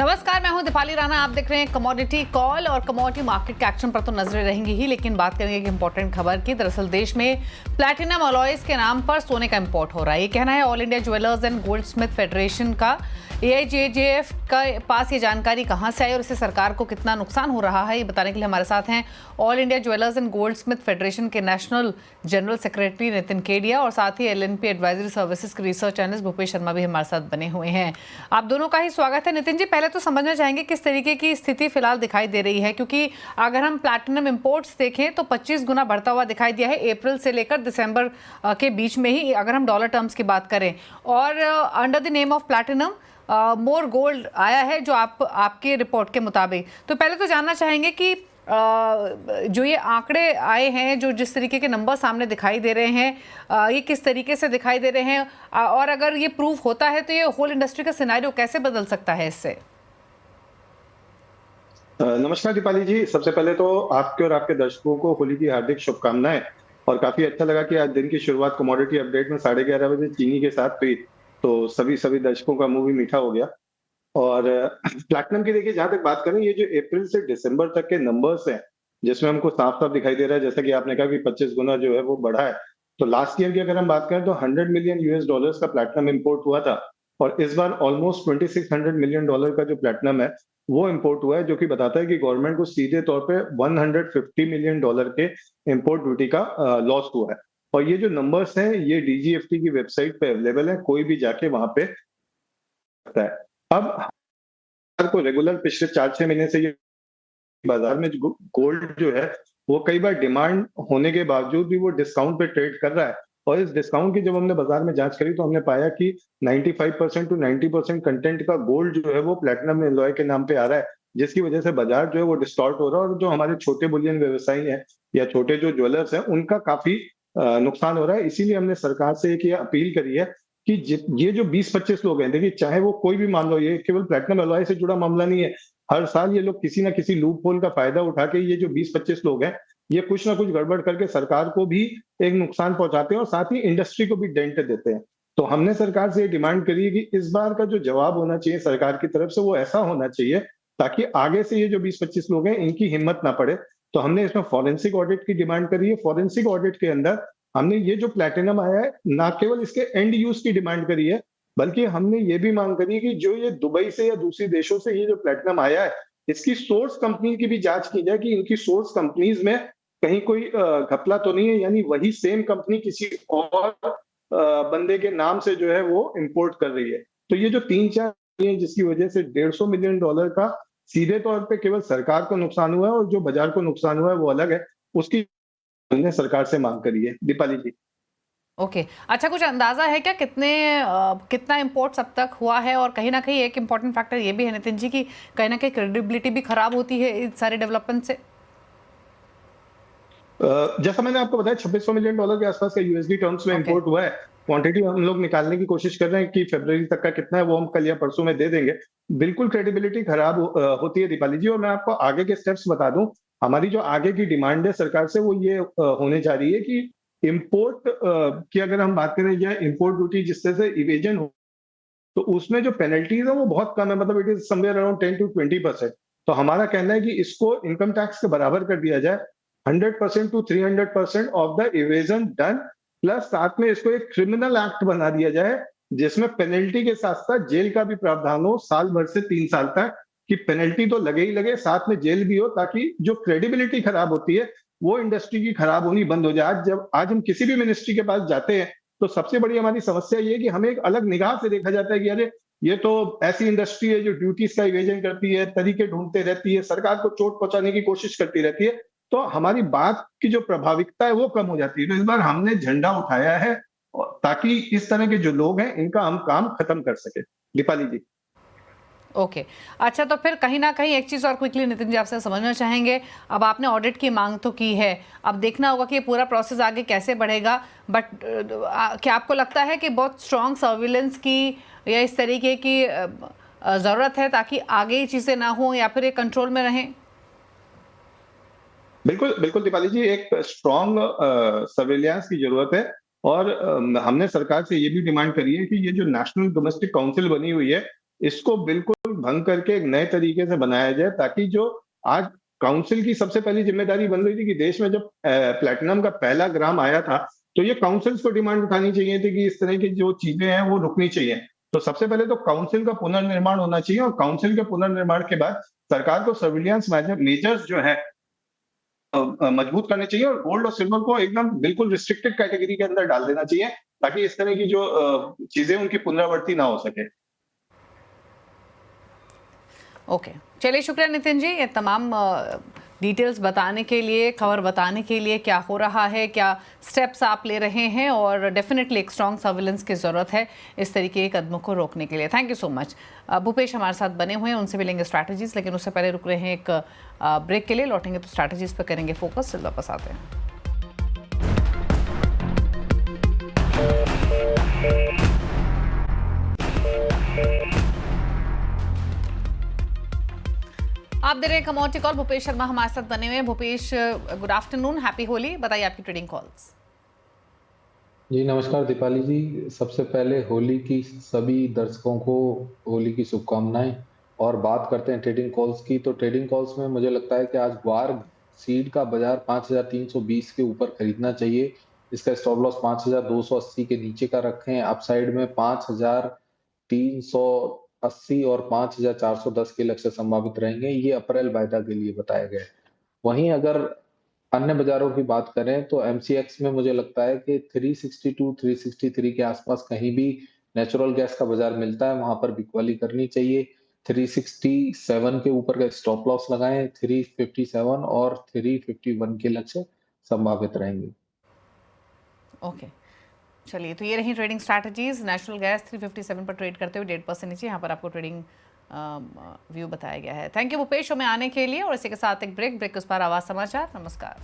नमस्कार, मैं हूं दीपाली राणा। आप देख रहे हैं कमोडिटी कॉल और कमोडिटी मार्केट के एक्शन पर तो नजरें रहेंगी ही, लेकिन बात करेंगे एक इंपॉर्टेंट खबर की। दरअसल देश में प्लैटिनम अलॉयज के नाम पर सोने का इंपोर्ट हो रहा है। ये कहना है all India jewellers and goldsmith federation का। AIJJF के पास ये जानकारी कहां से आई और इससे सरकार को कितना नुकसान हो रहा है, ये बताने के लिए हमारे साथ हैं all India jewellers and goldsmith federation के national general secretary Nitin Kedia और साथ ही LNP एडवाइजरी सर्विसेज के रिसर्च एनालिस्ट भूपेश शर्मा भी हमारे साथ बने हुए हैं। आप दोनों का ही स्वागत है। नितिन जी, पहले तो समझना चाहेंगे किस तरीके की स्थिति फिलहाल दिखाई दे रही है, क्योंकि अगर हम प्लैटिनम इंपोर्ट्स देखें तो 25 गुना बढ़ता हुआ दिखाई दिया है अप्रैल से लेकर दिसंबर के बीच में ही, अगर हम डॉलर टर्म्स की बात करें। और under the name of platinum more gold आया है जो आपके रिपोर्ट के मुताबिक। तो पहले तो जानना चाहेंगे कि जो ये आंकड़े आए हैं, जो जिस तरीके के नंबर सामने दिखाई दे रहे हैं, ये किस तरीके से दिखाई दे रहे हैं, और अगर ये प्रूफ होता है तो ये होल इंडस्ट्री का सिनेरियो कैसे बदल सकता है इससे? नमस्कार दीपाली जी, सबसे पहले तो आपके और आपके दर्शकों को होली की हार्दिक शुभकामनाएं। और काफी अच्छा लगा कि आज दिन की शुरुआत कमोडिटी अपडेट में 11:30 बजे चीनी के साथ हुई, तो सभी दर्शकों का मुंह भी मीठा हो गया। और प्लैटिनम की देखिए, जहां तक बात करें, ये जो अप्रैल से दिसंबर तक के नंबर्स हैं, जिसमें हमको साफ साफ दिखाई दे रहा है, जैसा कि आपने कहा कि 25 गुना जो है वो बढ़ा है। तो लास्ट ईयर की अगर हम बात करें तो $100 मिलियन का प्लैटिनम इंपोर्ट हुआ था, और इस बार ऑलमोस्ट $2600 मिलियन का जो प्लैटिनम है वो इंपोर्ट हुआ है, जो कि बताता है कि गवर्नमेंट को सीधे तौर पे $150 मिलियन के इंपोर्ट ड्यूटी का लॉस हुआ है। और ये जो नंबर्स हैं ये DGFT की वेबसाइट पे अवेलेबल है, कोई भी जाके वहां पे सकता है। अब को रेगुलर पिछले 4-6 महीने से ये बाजार में गोल्ड जो है वो कई बार डिमांड होने के बावजूद भी वो डिस्काउंट पे ट्रेड कर रहा है। और इस डिस्काउंट की जब हमने बाजार में जांच करी तो हमने पाया कि 95% टू 90% कंटेंट का गोल्ड जो है वो प्लैटिनम एलॉय के नाम पे आ रहा है, जिसकी वजह से बाजार जो है वो डिस्टॉर्ट हो रहा है। और जो हमारे छोटे बुलियन व्यवसायी हैं या छोटे जो ज्वेलर्स हैं, उनका काफी नुकसान हो रहा है। इसीलिए हमने सरकार से एक ये अपील करी है कि ये जो 20-25 लोग हैं, देखिए चाहे वो कोई भी मामला हो, ये केवल प्लैटिनम एलॉय से जुड़ा मामला नहीं है। हर साल ये लोग किसी ना किसी लूप होल का फायदा उठा के, ये जो 20-25 लोग हैं, ये कुछ ना कुछ गड़बड़ करके सरकार को भी एक नुकसान पहुंचाते हैं और साथ ही इंडस्ट्री को भी डेंट देते हैं। तो हमने सरकार से ये डिमांड करी है कि इस बार का जो जवाब होना चाहिए सरकार की तरफ से वो ऐसा होना चाहिए ताकि आगे से ये जो 20-25 लोग हैं इनकी हिम्मत ना पड़े। तो हमने इसमें फॉरेंसिक ऑडिट की डिमांड करी है। फॉरेंसिक ऑडिट के अंदर हमने ये जो प्लैटिनम आया है, ना केवल इसके एंड यूज की डिमांड करी है, बल्कि हमने ये भी मांग करी है कि जो ये दुबई से या दूसरे देशों से ये जो प्लैटिनम आया है, इसकी सोर्स कंपनी की भी जांच की जाए कि इनकी सोर्स कंपनीज में कहीं कोई घपला तो नहीं है, यानी वही सेम कंपनी किसी और बंदे के नाम से जो है वो इंपोर्ट कर रही है। तो ये जो 3-4 है जिसकी वजह से $150 मिलियन का सीधे तौर पे केवल सरकार को नुकसान हुआ है, और जो बाजार को नुकसान हुआ है वो अलग है, उसकी हमने सरकार से मांग करी है। दीपाली जी, ओके, अच्छा, कुछ अंदाजा है क्या कितना इंपोर्ट्स अब तक हुआ है? और कहीं ना कहीं एक इम्पोर्टेंट फैक्टर ये भी है नितिन जी कि कहीं ना कहीं क्रेडिबिलिटी भी खराब होती है इस सारे डेवलपमेंट से। जैसा मैंने आपको बताया, $2600 मिलियन के आसपास का USD टर्म्स में इंपोर्ट हुआ है। क्वांटिटी हम लोग निकालने की कोशिश कर रहे हैं कि फरवरी तक का कितना है वो हम कल या परसों में दे देंगे। बिल्कुल क्रेडिबिलिटी खराब होती है दीपाली जी। और मैं आपको आगे के स्टेप्स बता दूं, हमारी जो आगे की डिमांड है सरकार से वो ये होने जा रही है कि इम्पोर्ट की अगर हम बात करें या इम्पोर्ट ड्यूटी जिससे से इवेजन हो, तो उसमें जो पेनल्टीज है वो बहुत कम है, मतलब it is somewhere around 10 to 20%। तो हमारा कहना है कि इसको इनकम टैक्स के बराबर कर दिया जाए, 100% to 300% of the evasion done, plus साथ में इसको एक क्रिमिनल एक्ट बना दिया जाए जिसमें पेनल्टी के साथ साथ जेल का भी प्रावधान हो, साल भर से 3 साल तक की पेनल्टी तो लगे ही लगे, साथ में जेल भी हो, ताकि जो क्रेडिबिलिटी खराब होती है वो इंडस्ट्री की खराब होनी बंद हो जाए। आज हम किसी भी मिनिस्ट्री के पास जाते हैं तो सबसे बड़ी हमारी समस्या ये है कि हमें एक अलग निगाह से देखा जाता है कि अरे ये तो ऐसी इंडस्ट्री है जो ड्यूटीज का इवेजन करती है, तरीके ढूंढते रहती है, सरकार को चोट पहुंचाने की कोशिश करती रहती है। तो हमारी बात की जो प्रभाविकता है वो कम हो जाती है। तो इस बार हमने झंडा उठाया है ताकि इस तरह के जो लोग हैं इनका हम काम खत्म कर सके। दीपाली जी, ओके, अच्छा, तो फिर कहीं ना कहीं एक चीज़ और क्विकली नितिन जी आपसे समझना चाहेंगे। अब आपने ऑडिट की मांग तो की है, अब देखना होगा कि ये पूरा प्रोसेस आगे कैसे बढ़ेगा, बट क्या आपको लगता है कि बहुत स्ट्रॉन्ग सर्विलेंस की या इस तरीके की ज़रूरत है ताकि आगे ये चीज़ें ना हो या फिर ये कंट्रोल में रहें? बिल्कुल बिल्कुल दीपाली जी, एक स्ट्रॉन्ग सर्विलियंस की जरूरत है। और हमने सरकार से ये भी डिमांड करी है कि ये जो नेशनल डोमेस्टिक काउंसिल बनी हुई है इसको बिल्कुल भंग करके एक नए तरीके से बनाया जाए, ताकि जो आज काउंसिल की सबसे पहली जिम्मेदारी बन रही थी कि देश में जब प्लेटिनम का पहला ग्राम आया था, तो ये काउंसिल्स को डिमांड उठानी चाहिए थी कि इस तरह की जो चीजें हैं वो रुकनी चाहिए। तो सबसे पहले तो काउंसिल का पुनर्निर्माण होना चाहिए, और काउंसिल के पुनर्निर्माण के बाद सरकार को सर्विलियंस मेजर्स जो है मजबूत करने चाहिए, और गोल्ड और सिल्वर को एकदम बिल्कुल रिस्ट्रिक्टेड कैटेगरी के अंदर डाल देना चाहिए, ताकि इस तरह की जो चीजें उनकी पुनरावृत्ति ना हो सके। ओके, चलिए शुक्रिया नितिन जी, ये तमाम डिटेल्स बताने के लिए, खबर बताने के लिए, क्या हो रहा है, क्या स्टेप्स आप ले रहे हैं, और डेफिनेटली एक स्ट्रॉन्ग सर्विलेंस की ज़रूरत है इस तरीके के कदमों को रोकने के लिए। Thank you so much. Bhupesh हमारे साथ बने हुए हैं, उनसे भी लेंगे स्ट्रैटेजीज, लेकिन उससे पहले रुक रहे हैं एक ब्रेक के लिए। लौटेंगे तो स्ट्रैटेजीज पर करेंगे फोकस। चल वापस आते हैं। आप दे रहे हैं कमोडिटी कॉल, भूपेश शर्मा हमारे साथ बने हुए हैं। Bhupesh, good afternoon, happy Holi, बताइए आपकी ट्रेडिंग कॉल्स। जी नमस्कार दीपाली जी। सबसे पहले होली की सभी दर्शकों को होली की शुभकामनाएं। और बात करते हैं ट्रेडिंग कॉल्स की, तो ट्रेडिंग कॉल्स में मुझे लगता है कि आज वार्ग सीड का बाजार 5320 के ऊपर खरीदना चाहिए। इसका स्टॉप लॉस 5280 के नीचे का रखें। अपसाइड में 5380 और 5410 के लक्ष्य संभावित रहेंगे। ये अप्रैल वायदा के लिए बताया गया है। वहीं अगर अन्य बाजारों की बात करें तो एमसीएक्स में मुझे लगता है कि 362 363 के आसपास कहीं भी नेचुरल गैस का बाजार मिलता है, वहां पर बिकवाली करनी चाहिए। 367 के ऊपर का स्टॉप लॉस लगाएं। 357 और 351 के लक्ष्य संभावित रहेंगे। ओके, चलिए, तो ये रही ट्रेडिंग स्ट्रैटेजीज। नेचुरल गैस 357 पर ट्रेड करते हुए 1.5% नीचे, यहाँ पर आपको ट्रेडिंग व्यू बताया गया है। थैंक यू भूपेश शो में आने के लिए, और इसी के साथ एक ब्रेक के उस पर आवाज समाचार। नमस्कार।